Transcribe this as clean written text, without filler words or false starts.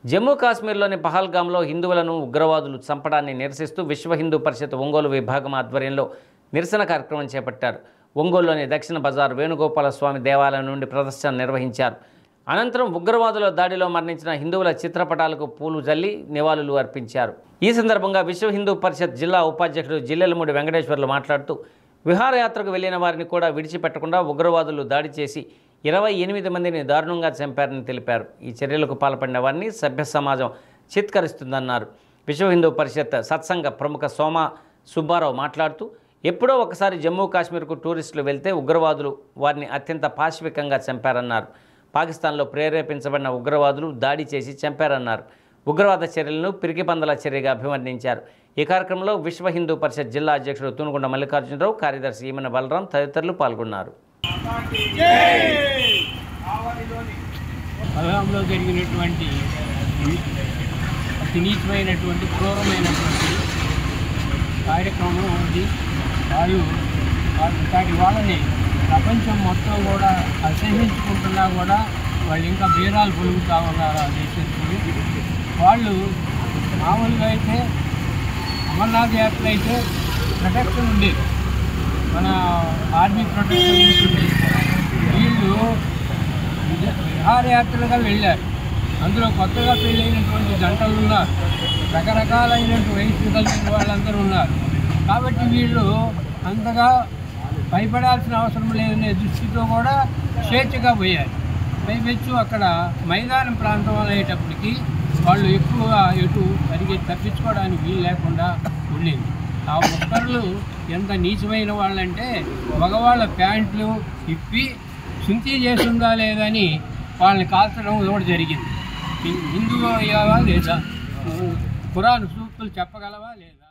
జమ్మూ కాశ్మీర్లోని పహల్గామ్లో హిందువులను ఉగ్రవాదులు చంపడాన్ని నిరసిస్తూ విశ్వ హిందూ పరిషత్ ఒంగోలు విభాగం ఆధ్వర్యంలో నిరసన కార్యక్రమం చేపట్టారు. ఒంగోలులోని దక్షిణ బజార్ వేణుగోపాల స్వామి దేవాలయం నుండి ప్రదర్శన నిర్వహించారు. అనంతరం ఉగ్రవాదుల దాడిలో మరణించిన హిందువుల చిత్రపటాలకు పూలు జల్లి నివాళులు అర్పించారు. ఈ సందర్భంగా విశ్వ హిందూ పరిషత్ జిల్లా ఉపాధ్యక్షుడు జిల్లెలమూడి వెంకటేశ్వర్లు మాట్లాడుతూ విహారయాత్రకు వెళ్లిన వారిని కూడా విడిచిపెట్టకుండా ఉగ్రవాదులు దాడి చేసి 28 మందిని దారుణంగా చంపారని తెలిపారు. ఈ చర్యలకు పాల్పడిన వారిని సభ్య సమాజం చిత్కరిస్తుందన్నారు. విశ్వ హిందూ పరిషత్ సత్సంగ ప్రముఖ సోమ సుబ్బారావు మాట్లాడుతూ ఎప్పుడో ఒకసారి జమ్మూ కాశ్మీర్కు టూరిస్టులు వెళ్తే ఉగ్రవాదులు వారిని అత్యంత పాశవికంగా చంపారన్నారు. పాకిస్తాన్లో ప్రేరేపించబడిన ఉగ్రవాదులు దాడి చేసి చంపారన్నారు. ఉగ్రవాద చర్యలను పిరికిపందల చర్యగా అభివర్ణించారు. ఈ కార్యక్రమంలో విశ్వ హిందూ పరిషత్ జిల్లా అధ్యక్షుడు తూనుగుండ మల్లికార్జునరావు, కార్యదర్శి ఈమెన బలరాం తదితరులు పాల్గొన్నారు. పహల్గామ్లో జరిగినటువంటి అతి నీచమైనటువంటి క్రూరమైనటువంటి కార్యక్రమం ఉంది. వాళ్ళని ప్రపంచం మొత్తం కూడా అసహించుకుంటున్నా కూడా వాళ్ళు ఇంకా బీరాలు పొలుగుతా ఉన్నారు. ఆ దేశస్తులు వాళ్ళు మామూలుగా అయితే అమర్నాథ్ యాత్ర అయితే ప్రొటెక్షన్ ఉండేది, మన ఆర్మీ ప్రొటెక్షన్ ఉంటుంది. వీళ్ళు విహారయాత్రలుగా వెళ్ళారు. అందులో కొత్తగా పెళ్ళైనటువంటి జంటలు ఉన్నారు, రకరకాలైనటువంటి వయసు కలిగిన వాళ్ళందరూ ఉన్నారు. కాబట్టి వీళ్ళు అంతగా భయపడాల్సిన అవసరం లేదనే దృష్టితో కూడా స్వేచ్ఛగా పోయారు. పైపెచ్చు అక్కడ మైదానం ప్రాంతం అనేటప్పటికీ వాళ్ళు ఎక్కువగా ఎటు పరిగెత్తి తప్పించుకోవడానికి వీలు లేకుండా ఉండింది. ఆ ఒక్కర్లు ఎంత నీచమైన వాళ్ళంటే మగవాళ్ళ ప్యాంట్లు ఇప్పి శుంఠీ చేస్తుందా లేదని వాళ్ళని కాల్చడం కూడా జరిగింది. హిందువు అయ్యావా లేదా, ఖురాన్ సూక్తులు చెప్పగలవా లేదా?